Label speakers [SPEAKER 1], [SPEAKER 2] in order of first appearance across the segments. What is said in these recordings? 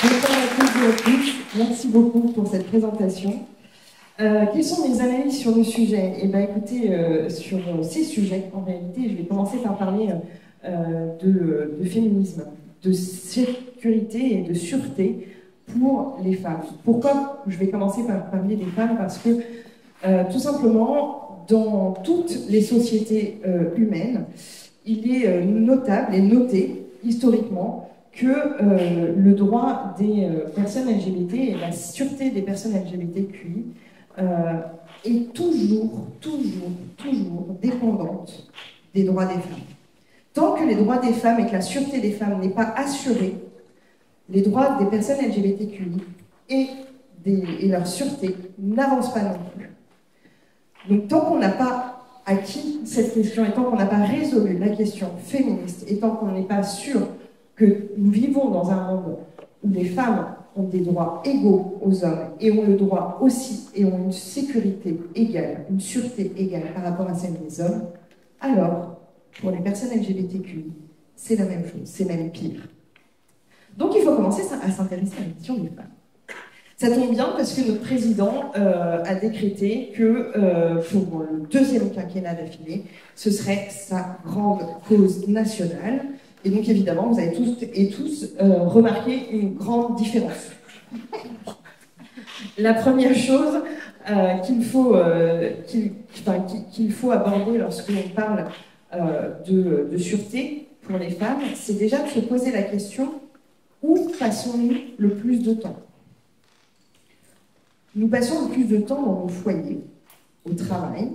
[SPEAKER 1] Bonsoir à tous et à toutes. Merci beaucoup pour cette présentation. Quelles sont mes analyses sur le sujet? Eh bien, écoutez, sur ces sujets, en réalité, je vais commencer par parler de féminisme, de sécurité et de sûreté pour les femmes. Pourquoi je vais commencer par parler des femmes? Parce que, tout simplement, dans toutes les sociétés humaines, il est notable et noté, historiquement, que le droit des personnes LGBT et la sûreté des personnes LGBTQI est toujours dépendante des droits des femmes. Tant que les droits des femmes et que la sûreté des femmes n'est pas assurée, les droits des personnes LGBTQI et leur sûreté n'avancent pas non plus. Donc tant qu'on n'a pas acquis cette question et tant qu'on n'a pas résolu la question féministe et tant qu'on n'est pas sûr que nous vivons dans un monde où les femmes ont des droits égaux aux hommes et ont le droit aussi et ont une sécurité égale, une sûreté égale par rapport à celle des hommes, alors pour les personnes LGBTQI, c'est la même chose, c'est même pire. Donc il faut commencer à s'intéresser à la question des femmes. Ça tombe bien parce que notre président a décrété que pour le deuxième quinquennat d'affilée, ce serait sa grande cause nationale. Et donc évidemment, vous avez toutes et tous remarqué une grande différence. La première chose qu'il faut aborder lorsque l'on parle de sûreté pour les femmes, c'est déjà de se poser la question: où passons-nous le plus de temps? Nous passons le plus de temps dans nos foyers, au travail,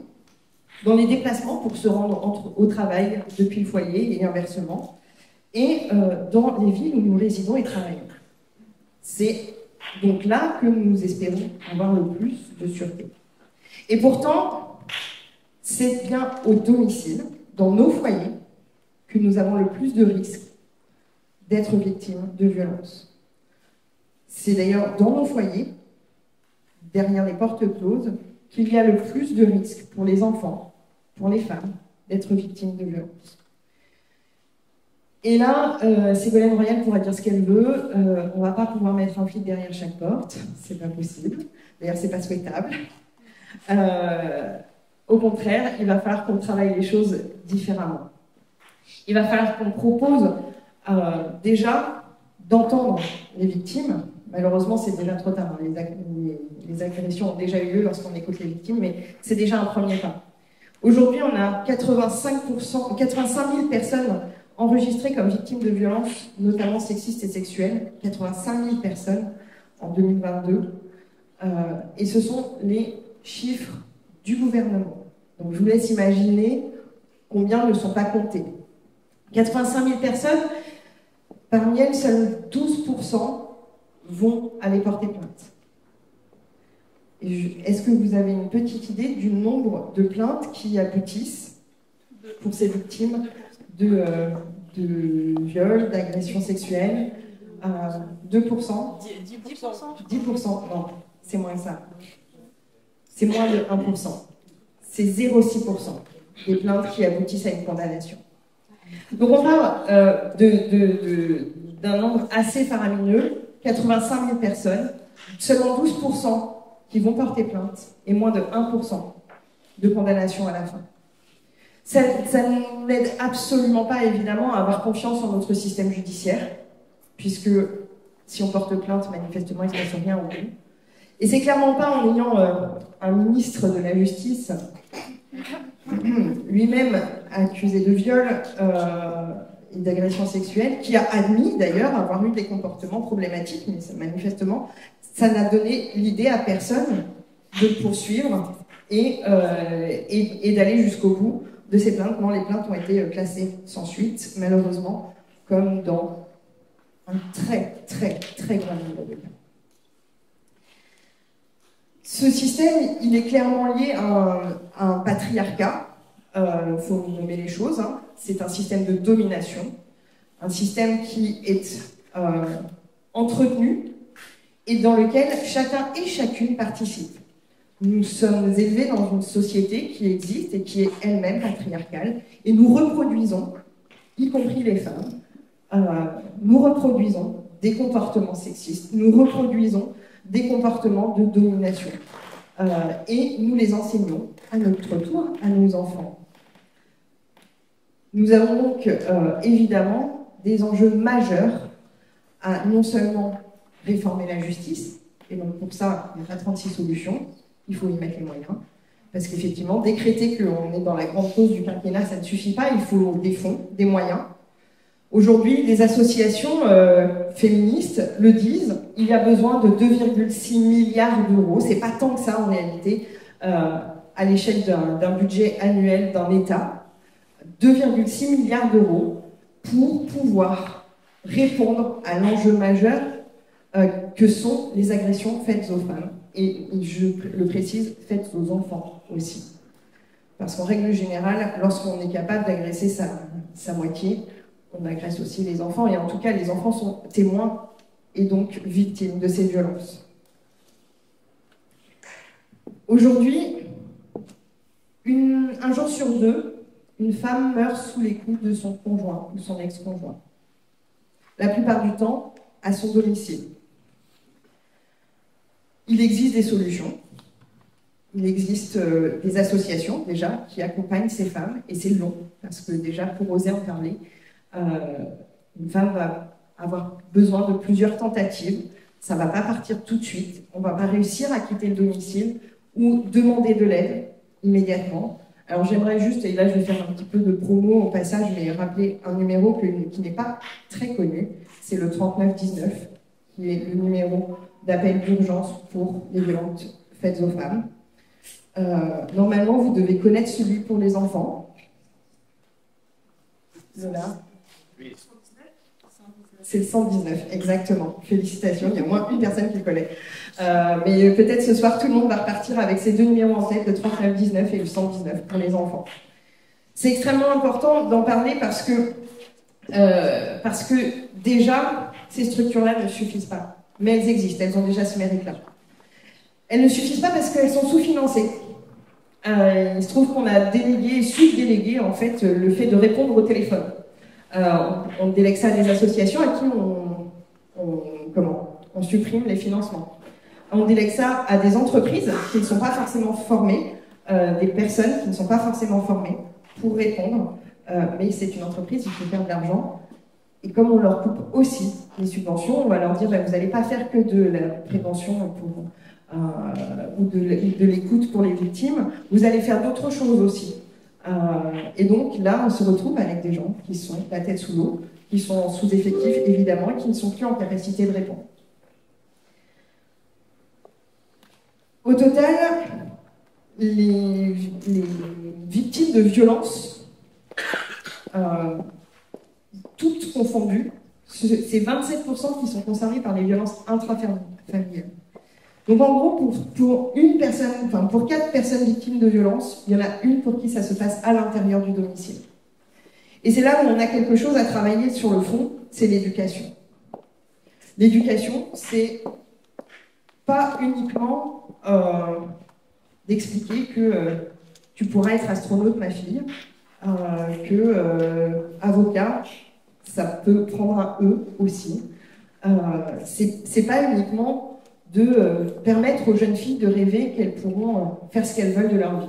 [SPEAKER 1] dans les déplacements pour se rendre au travail depuis le foyer et inversement, et dans les villes où nous résidons et travaillons. C'est donc là que nous espérons avoir le plus de sûreté. Et pourtant, c'est bien au domicile, dans nos foyers, que nous avons le plus de risques d'être victimes de violences. C'est d'ailleurs dans nos foyers, derrière les portes closes, qu'il y a le plus de risques pour les enfants, pour les femmes, d'être victimes de violences. Et là, Ségolène Royal pourra dire ce qu'elle veut, on ne va pas pouvoir mettre un flic derrière chaque porte, c'est pas possible, d'ailleurs c'est pas souhaitable. Au contraire, il va falloir qu'on travaille les choses différemment. Il va falloir qu'on propose déjà d'entendre les victimes. Malheureusement, c'est déjà trop tard. Les agressions ont déjà eu lieu lorsqu'on écoute les victimes, mais c'est déjà un premier pas. Aujourd'hui, on a 85 000 personnes enregistrées comme victimes de violences, notamment sexistes et sexuelles. 85 000 personnes en 2022. Et ce sont les chiffres du gouvernement. Donc je vous laisse imaginer combien ne sont pas comptés. 85 000 personnes, parmi elles, seuls 12% vont aller porter plainte. Est-ce que vous avez une petite idée du nombre de plaintes qui aboutissent pour ces victimes de viol, d'agression sexuelle? 2%? 10%? Non, c'est moins que ça. C'est moins de 1%. C'est 0,6% des plaintes qui aboutissent à une condamnation. Donc on parle d'un nombre assez faramineux, 85 000 personnes, seulement 12% qui vont porter plainte et moins de 1% de condamnation à la fin. Ça n'aide absolument pas, évidemment, à avoir confiance en notre système judiciaire, puisque si on porte plainte, manifestement, il ne se passe rien au bout. Et c'est clairement pas en ayant un ministre de la Justice, lui-même accusé de viol et d'agression sexuelle, qui a admis d'ailleurs avoir eu des comportements problématiques, mais manifestement, ça n'a donné l'idée à personne de poursuivre et d'aller jusqu'au bout de ces plaintes. Non, les plaintes ont été classées sans suite, malheureusement, comme dans un très grand nombre de cas. Ce système, il est clairement lié à un patriarcat, faut nommer les choses, hein. C'est un système de domination, un système qui est entretenu et dans lequel chacun et chacune participe. Nous sommes élevés dans une société qui existe et qui est elle-même patriarcale, et nous reproduisons, y compris les femmes, nous reproduisons des comportements sexistes, nous reproduisons des comportements de domination. Et nous les enseignons à notre tour à nos enfants. Nous avons donc évidemment des enjeux majeurs à non seulement réformer la justice, et donc pour ça, il n'y a pas 36 solutions, il faut y mettre les moyens, parce qu'effectivement, décréter qu'on est dans la grande cause du quinquennat, ça ne suffit pas, il faut des fonds, des moyens. Aujourd'hui, les associations féministes le disent, il y a besoin de 2,6 milliards d'euros, c'est pas tant que ça en réalité, à l'échelle d'un budget annuel d'un État, 2,6 milliards d'euros pour pouvoir répondre à l'enjeu majeur que sont les agressions faites aux femmes, et je le précise, faites aux enfants aussi. Parce qu'en règle générale, lorsqu'on est capable d'agresser sa moitié, on agresse aussi les enfants, et en tout cas, les enfants sont témoins et donc victimes de ces violences. Aujourd'hui, un jour sur deux, une femme meurt sous les coups de son conjoint ou son ex-conjoint. La plupart du temps, à son domicile. Il existe des solutions. Il existe des associations, déjà, qui accompagnent ces femmes, et c'est long, parce que déjà, pour oser en parler, une femme va avoir besoin de plusieurs tentatives. Ça ne va pas partir tout de suite. On ne va pas réussir à quitter le domicile ou demander de l'aide immédiatement. Alors j'aimerais juste, et là je vais faire un petit peu de promo au passage, mais rappeler un numéro qui n'est pas très connu, c'est le 3919, qui est le numéro d'appel d'urgence pour les violences faites aux femmes. Normalement, vous devez connaître celui pour les enfants. Voilà. C'est le 119, exactement. Félicitations, il y a au moins une personne qui le connaît. Mais peut-être ce soir, tout le monde va repartir avec ces deux numéros en tête, le 3919 et le 119 pour les enfants. C'est extrêmement important d'en parler parce que déjà, ces structures-là ne suffisent pas. Mais elles existent, elles ont déjà ce mérite-là. Elles ne suffisent pas parce qu'elles sont sous-financées. Il se trouve qu'on a délégué, sous-délégué en fait, le fait de répondre au téléphone. On délègue ça à des associations à qui on supprime les financements. On délègue ça à des entreprises qui ne sont pas forcément formées, des personnes qui ne sont pas forcément formées pour répondre, mais c'est une entreprise, il faut faire de l'argent. Et comme on leur coupe aussi les subventions, on va leur dire vous n'allez pas faire que de la prévention ou de l'écoute pour les victimes, vous allez faire d'autres choses aussi. Et donc là, on se retrouve avec des gens qui sont la tête sous l'eau, qui sont en sous-effectif évidemment, et qui ne sont plus en capacité de répondre. Au total, les victimes de violences, toutes confondues, c'est 27% qui sont concernés par les violences intrafamiliales. Donc en gros, pour 4 personnes victimes de violences, il y en a une pour qui ça se passe à l'intérieur du domicile. Et c'est là où on a quelque chose à travailler sur le fond, c'est l'éducation. L'éducation, c'est pas uniquement d'expliquer que tu pourras être astronaute, ma fille, avocat, ça peut prendre un E aussi. C'est pas uniquement de permettre aux jeunes filles de rêver qu'elles pourront faire ce qu'elles veulent de leur vie.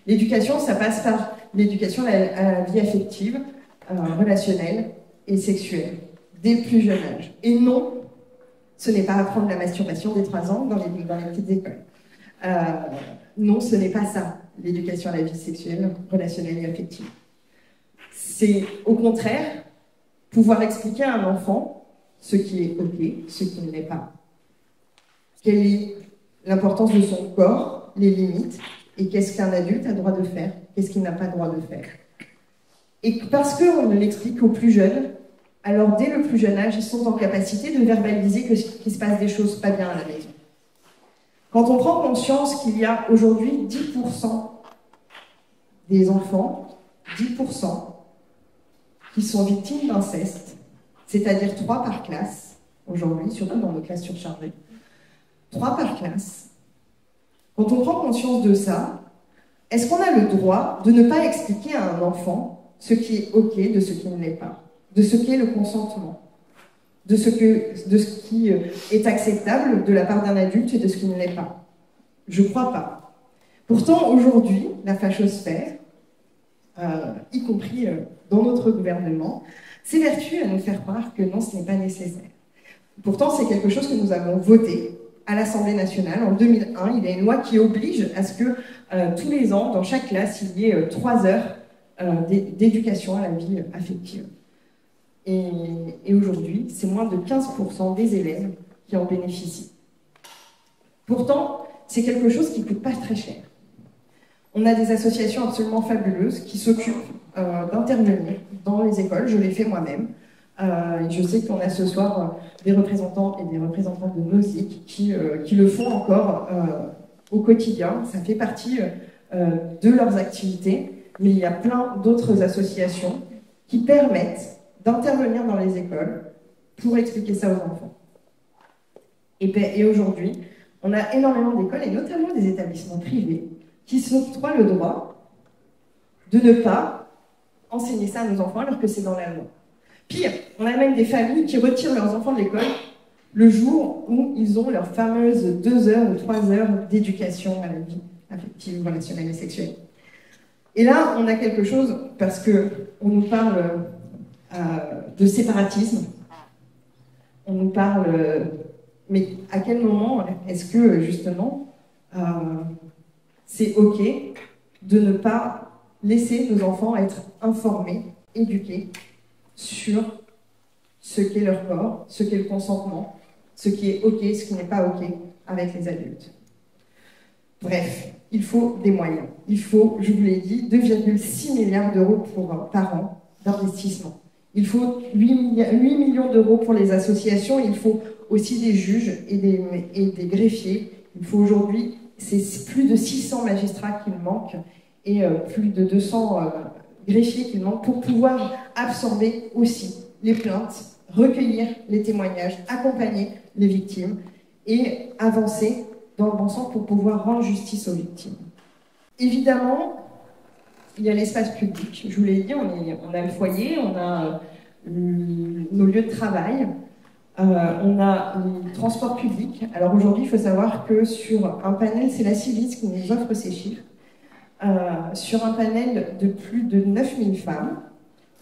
[SPEAKER 1] L'éducation, ça passe par l'éducation à la vie affective, relationnelle et sexuelle, dès le plus jeune âge. Et non, ce n'est pas apprendre la masturbation dès 3 ans dans les petites écoles. Non, ce n'est pas ça, l'éducation à la vie sexuelle, relationnelle et affective. C'est au contraire pouvoir expliquer à un enfant ce qui est OK, ce qui ne l'est pas. Quelle est l'importance de son corps, les limites, et qu'est-ce qu'un adulte a le droit de faire, qu'est-ce qu'il n'a pas le droit de faire. Et parce qu'on l'explique aux plus jeunes, alors dès le plus jeune âge, ils sont en capacité de verbaliser qu'il se passe des choses pas bien à la maison. Quand on prend conscience qu'il y a aujourd'hui 10% des enfants, 10% qui sont victimes d'inceste, c'est-à-dire 3 par classe, aujourd'hui, surtout dans nos classes surchargées, 3 par classe. Quand on prend conscience de ça, est-ce qu'on a le droit de ne pas expliquer à un enfant ce qui est OK de ce qui ne l'est pas, de ce qu'est le consentement? de ce qui est acceptable de la part d'un adulte et de ce qui ne l'est pas. Je crois pas. Pourtant, aujourd'hui, la fachosphère, y compris dans notre gouvernement, s'évertue à nous faire croire que non, ce n'est pas nécessaire. Pourtant, c'est quelque chose que nous avons voté à l'Assemblée nationale en 2001. Il y a une loi qui oblige à ce que tous les ans, dans chaque classe, il y ait 3 heures d'éducation à la vie affective. Et aujourd'hui, c'est moins de 15% des élèves qui en bénéficient. Pourtant, c'est quelque chose qui ne coûte pas très cher. On a des associations absolument fabuleuses qui s'occupent d'intervenir dans les écoles. Je l'ai fait moi-même. Je sais qu'on a ce soir des représentants et des représentantes de NOSIC qui le font encore au quotidien. Ça fait partie de leurs activités. Mais il y a plein d'autres associations qui permettent d'intervenir dans les écoles pour expliquer ça aux enfants. Et aujourd'hui, on a énormément d'écoles, et notamment des établissements privés, qui s'octroient le droit de ne pas enseigner ça à nos enfants alors que c'est dans la loi. Pire, on a même des familles qui retirent leurs enfants de l'école le jour où ils ont leurs fameuses 2 heures ou 3 heures d'éducation à la vie affective, relationnelle et sexuelle. Et là, on a quelque chose, parce qu'on nous parle de séparatisme, on nous parle... mais à quel moment est-ce que, justement, c'est OK de ne pas laisser nos enfants être informés, éduqués sur ce qu'est leur corps, ce qu'est le consentement, ce qui est OK, ce qui n'est pas OK avec les adultes. Bref, il faut des moyens. Il faut, je vous l'ai dit, 2,6 milliards d'euros par an d'investissement. Il faut 8 millions d'euros pour les associations. Il faut aussi des juges et des greffiers. Il faut aujourd'hui, c'est plus de 600 magistrats qu'il manque et plus de 200 greffiers qu'il manque pour pouvoir absorber aussi les plaintes, recueillir les témoignages, accompagner les victimes et avancer dans le bon sens pour pouvoir rendre justice aux victimes. Évidemment, il y a l'espace public. Je vous l'ai dit, on a le foyer, on a nos lieux de travail, on a les transports publics. Alors aujourd'hui, il faut savoir que sur un panel, c'est la Civis qui nous offre ces chiffres, sur un panel de plus de 9000 femmes,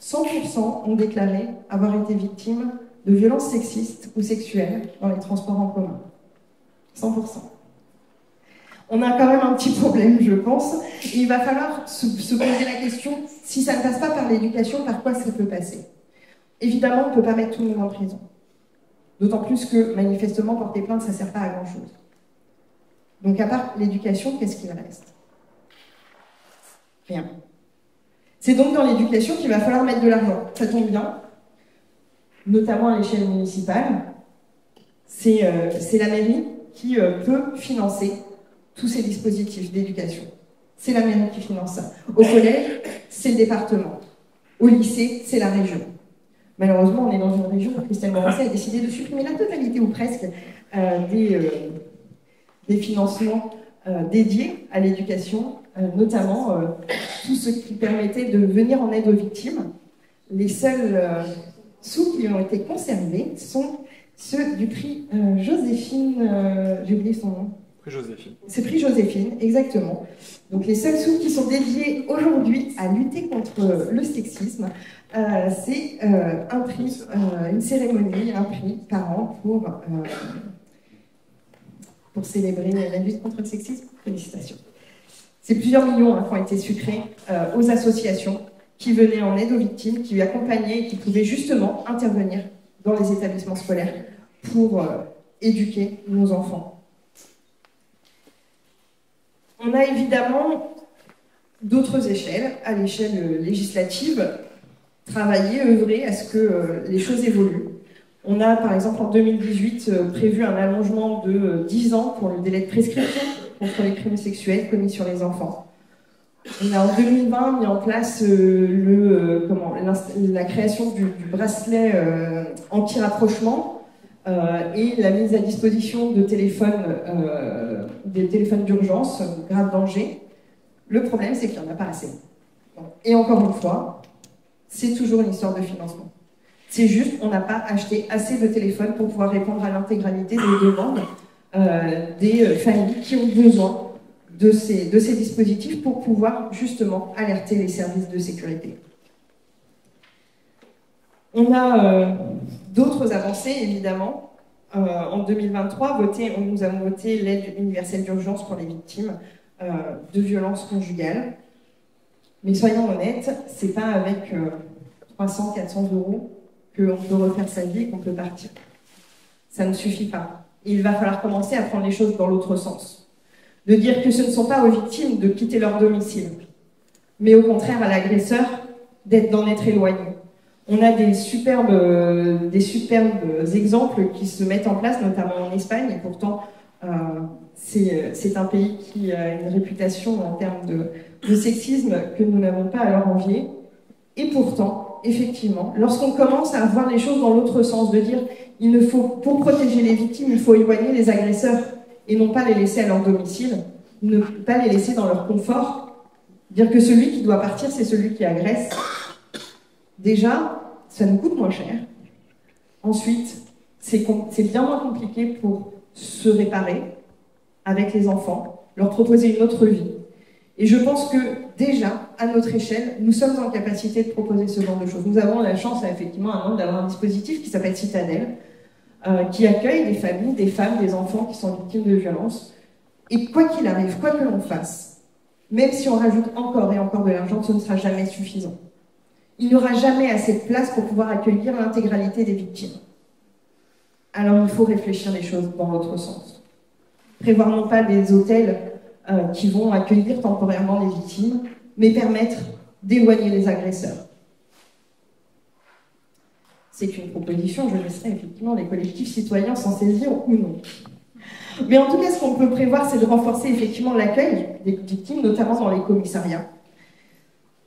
[SPEAKER 1] 100% ont déclaré avoir été victimes de violences sexistes ou sexuelles dans les transports en commun. 100%. On a quand même un petit problème, je pense. Et il va falloir se poser la question, si ça ne passe pas par l'éducation, par quoi ça peut passer? Évidemment, on ne peut pas mettre tout le monde en prison. D'autant plus que, manifestement, porter plainte, ça ne sert pas à grand-chose. Donc, à part l'éducation, qu'est-ce qu'il reste? Rien. C'est donc dans l'éducation qu'il va falloir mettre de l'argent. Ça tombe bien, notamment à l'échelle municipale. C'est la mairie qui peut financer tous ces dispositifs d'éducation. C'est la mairie qui finance ça. Au collège, c'est le département. Au lycée, c'est la région. Malheureusement, on est dans une région où Christelle Morançais a décidé de supprimer la totalité ou presque des financements dédiés à l'éducation, notamment tout ce qui permettait de venir en aide aux victimes. Les seuls sous qui ont été conservés sont ceux du prix Joséphine, j'ai oublié son nom.
[SPEAKER 2] Prix Joséphine. C'est
[SPEAKER 1] prix Joséphine, exactement. Donc les seuls sous qui sont dédiés aujourd'hui à lutter contre le sexisme, c'est un prix, une cérémonie, un prix par an pour célébrer la lutte contre le sexisme. Félicitations. C'est plusieurs millions qui ont été sucrés aux associations qui venaient en aide aux victimes, qui accompagnaient et qui pouvaient justement intervenir dans les établissements scolaires pour éduquer nos enfants. On a évidemment d'autres échelles, à l'échelle législative, travailler, œuvrer à ce que les choses évoluent. On a par exemple en 2018 prévu un allongement de 10 ans pour le délai de prescription contre les crimes sexuels commis sur les enfants. On a en 2020 mis en place la création du bracelet anti-rapprochement et la mise à disposition de des téléphones d'urgence, grave danger. Le problème, c'est qu'il n'y en a pas assez. Et encore une fois, c'est toujours une histoire de financement. C'est juste, on n'a pas acheté assez de téléphones pour pouvoir répondre à l'intégralité des demandes des familles qui ont besoin de ces dispositifs pour pouvoir justement alerter les services de sécurité. On a d'autres avancées, évidemment. En 2023, nous avons voté l'aide universelle d'urgence pour les victimes de violences conjugales. Mais soyons honnêtes, c'est pas avec 300, 400 euros qu'on peut refaire sa vie et qu'on peut partir. Ça ne suffit pas. Il va falloir commencer à prendre les choses dans l'autre sens. De dire que ce ne sont pas aux victimes de quitter leur domicile, mais au contraire à l'agresseur d'en être éloigné. On a des superbes exemples qui se mettent en place, notamment en Espagne, et pourtant c'est un pays qui a une réputation en termes de sexisme que nous n'avons pas à leur envier. Et pourtant, effectivement, lorsqu'on commence à voir les choses dans l'autre sens, de dire pour protéger les victimes, il faut éloigner les agresseurs et non pas les laisser à leur domicile, ne pas les laisser dans leur confort, dire que celui qui doit partir, c'est celui qui agresse. Déjà, ça nous coûte moins cher. Ensuite, c'est bien moins compliqué pour se réparer avec les enfants, leur proposer une autre vie. Et je pense que déjà, à notre échelle, nous sommes en capacité de proposer ce genre de choses. Nous avons la chance, effectivement, à Nantes, d'avoir un dispositif qui s'appelle Citadelle, qui accueille des familles, des femmes, des enfants qui sont victimes de violences. Et quoi qu'il arrive, quoi que l'on fasse, même si on rajoute encore et encore de l'argent, ce ne sera jamais suffisant. Il n'y aura jamais assez de place pour pouvoir accueillir l'intégralité des victimes. Alors il faut réfléchir les choses dans l'autre sens. Prévoir non pas des hôtels qui vont accueillir temporairement les victimes, mais permettre d'éloigner les agresseurs. C'est une proposition, je laisserai effectivement les collectifs citoyens s'en saisir ou non. Mais en tout cas, ce qu'on peut prévoir, c'est de renforcer effectivement l'accueil des victimes, notamment dans les commissariats.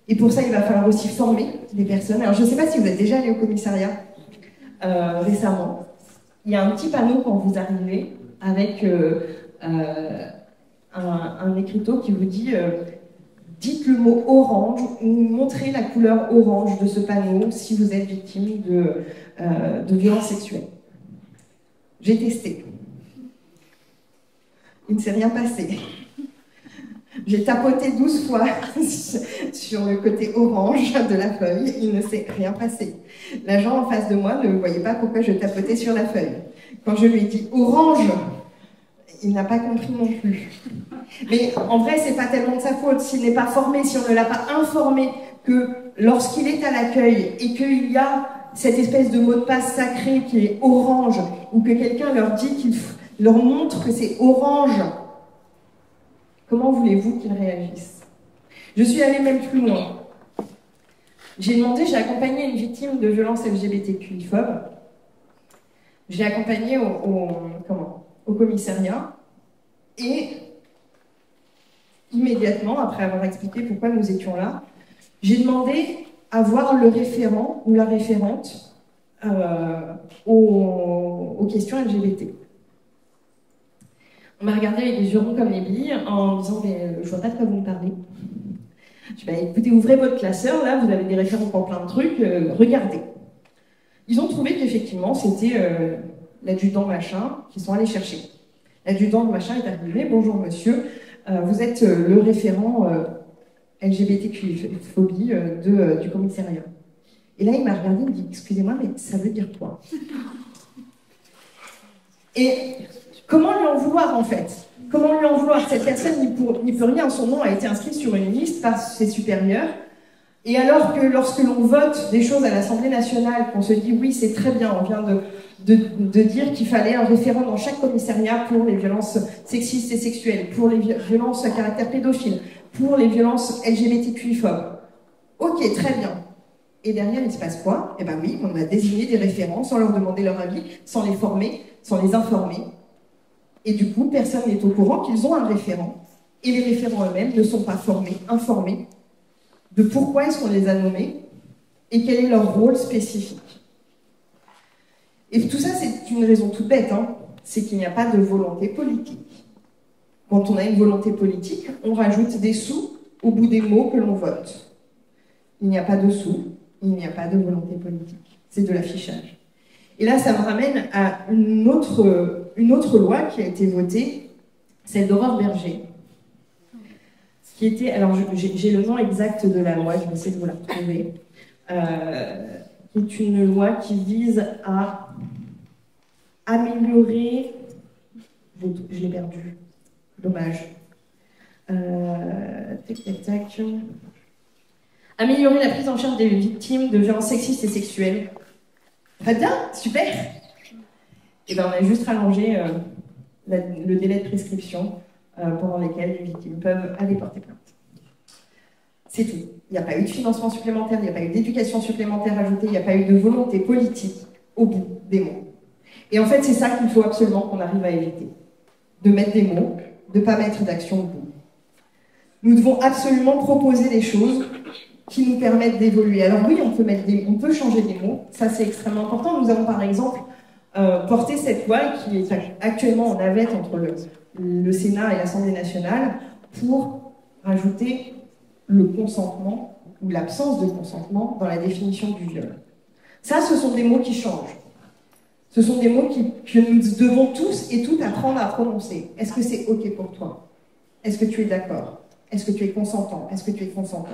[SPEAKER 1] Et pour ça, il va falloir aussi former les personnes. Alors, je ne sais pas si vous êtes déjà allé au commissariat récemment. Il y a un petit panneau quand vous arrivez avec un écriteau qui vous dit dites le mot orange ou montrez la couleur orange de ce panneau si vous êtes victime de violences sexuelles. J'ai testé. Il ne s'est rien passé. J'ai tapoté 12 fois sur le côté orange de la feuille, il ne s'est rien passé. L'agent en face de moi ne voyait pas pourquoi je tapotais sur la feuille. Quand je lui ai dit orange, il n'a pas compris non plus. Mais en vrai, c'est pas tellement de sa faute. S'il n'est pas formé, si on ne l'a pas informé que lorsqu'il est à l'accueil et qu'il y a cette espèce de mot de passe sacré qui est orange, ou que quelqu'un leur dit leur montre que c'est orange, comment voulez-vous qu'ils réagissent? Je suis allée même plus loin. J'ai accompagné une victime de violences LGBTQI-phobes. J'ai accompagné au commissariat et immédiatement, après avoir expliqué pourquoi nous étions là, j'ai demandé à voir le référent ou la référente aux questions LGBT. On m'a regardé avec des yeux ronds comme les billes en me disant mais je vois pas de quoi vous me parlez. Je dis bah, écoutez, ouvrez votre classeur, là vous avez des référents pour plein de trucs, regardez. Ils ont trouvé qu'effectivement c'était l'adjudant machin qu'ils sont allés chercher. L'adjudant machin est arrivé, bonjour monsieur, vous êtes le référent LGBTQ-phobie du commissariat. Et là il m'a regardé, il me dit excusez-moi mais ça veut dire quoi? Et comment lui en vouloir en fait? Comment lui en vouloir? Cette personne n'y peut rien, son nom a été inscrit sur une liste par ses supérieurs. Et alors que lorsque l'on vote des choses à l'Assemblée nationale, qu'on se dit oui c'est très bien, on vient de dire qu'il fallait un référent dans chaque commissariat pour les violences sexistes et sexuelles, pour les violences à caractère pédophile, pour les violences LGBTQI-phobes. Ok, très bien. Et derrière, il se passe quoi? Eh bien oui, on a désigné des référents sans leur demander leur avis, sans les former, sans les informer. Et du coup, personne n'est au courant qu'ils ont un référent. Et les référents eux-mêmes ne sont pas formés, informés de pourquoi est-ce qu'on les a nommés et quel est leur rôle spécifique. Et tout ça, c'est une raison toute bête, hein. C'est qu'il n'y a pas de volonté politique. Quand on a une volonté politique, on rajoute des sous au bout des mots que l'on vote. Il n'y a pas de sous, il n'y a pas de volonté politique. c'est de l'affichage. Et là, ça me ramène à une autre loi qui a été votée, celle d'Aurore Berger, qui était, alors j'ai le nom exact de la loi, je vais essayer de vous la retrouver, qui est une loi qui vise à améliorer, je l'ai perdu, dommage, améliorer la prise en charge des victimes de violences sexistes et sexuelles. Très bien, super. Et ben on a juste rallongé le délai de prescription pendant lesquels les victimes peuvent aller porter plainte. C'est tout. Il n'y a pas eu de financement supplémentaire, il n'y a pas eu d'éducation supplémentaire ajoutée, il n'y a pas eu de volonté politique au bout des mots. Et en fait, c'est ça qu'il faut absolument qu'on arrive à éviter. De mettre des mots, de ne pas mettre d'action au bout. Nous devons absolument proposer des choses qui nous permettent d'évoluer. Alors oui, on peut changer des mots, ça c'est extrêmement important. Nous avons par exemple porté cette loi qui est actuellement en navette entre le Sénat et l'Assemblée nationale pour rajouter le consentement ou l'absence de consentement dans la définition du viol. Ça, ce sont des mots qui changent. Ce sont des mots que nous devons tous et toutes apprendre à prononcer. Est-ce que c'est OK pour toi? Est-ce que tu es d'accord? Est-ce que tu es consentant? Est-ce que tu es consentante?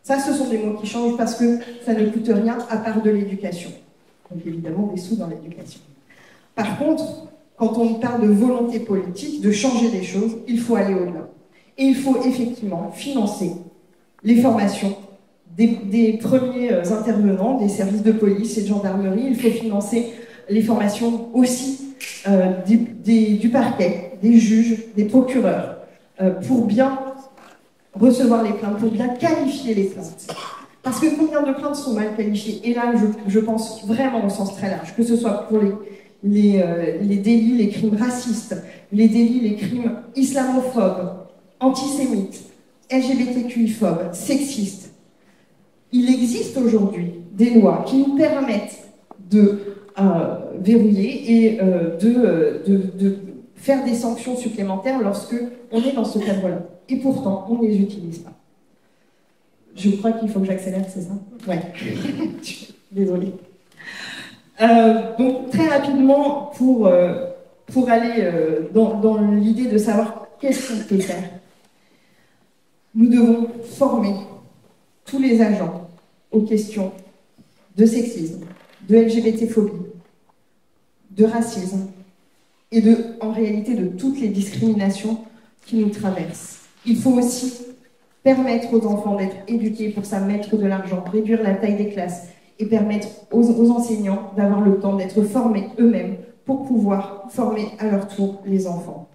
[SPEAKER 1] Ça, ce sont des mots qui changent parce que ça ne coûte rien à part de l'éducation. Donc évidemment, des sous dans l'éducation. Par contre, quand on parle de volonté politique, de changer des choses, il faut aller au-delà. Et il faut effectivement financer les formations des premiers intervenants, des services de police et de gendarmerie. Il faut financer les formations aussi du parquet, des juges, des procureurs, pour bien recevoir les plaintes, pour bien qualifier les plaintes. Parce que combien de plaintes sont mal qualifiées? Et là, je pense vraiment au sens très large, que ce soit pour les délits, les crimes racistes, les délits, les crimes islamophobes, antisémites, LGBTQI-phobes, sexistes. Il existe aujourd'hui des lois qui nous permettent de verrouiller et de faire des sanctions supplémentaires lorsque on est dans ce cadre-là. Et pourtant, on ne les utilise pas. Je crois qu'il faut que j'accélère, c'est ça? Ouais. Désolée. Donc, très rapidement, pour aller dans l'idée de savoir qu'est-ce qu'on peut faire, nous devons former tous les agents aux questions de sexisme, de LGBT-phobie, de racisme et en réalité de toutes les discriminations qui nous traversent. Il faut aussi permettre aux enfants d'être éduqués pour ça, mettre de l'argent, réduire la taille des classes et permettre aux enseignants d'avoir le temps d'être formés eux-mêmes pour pouvoir former à leur tour les enfants.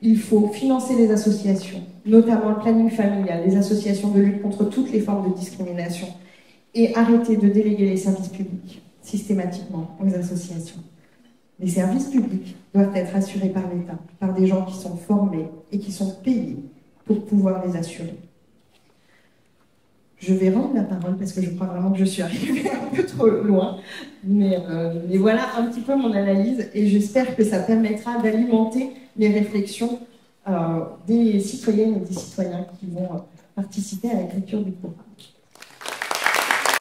[SPEAKER 1] Il faut financer les associations, notamment le planning familial, les associations de lutte contre toutes les formes de discrimination et arrêter de déléguer les services publics systématiquement aux associations. Les services publics doivent être assurés par l'État, par des gens qui sont formés et qui sont payés pour pouvoir les assurer. Je vais rendre la parole parce que je crois vraiment que je suis arrivée un peu trop loin. Mais voilà un petit peu mon analyse et j'espère que ça permettra d'alimenter les réflexions des citoyennes et des citoyens qui vont participer à l'écriture du programme.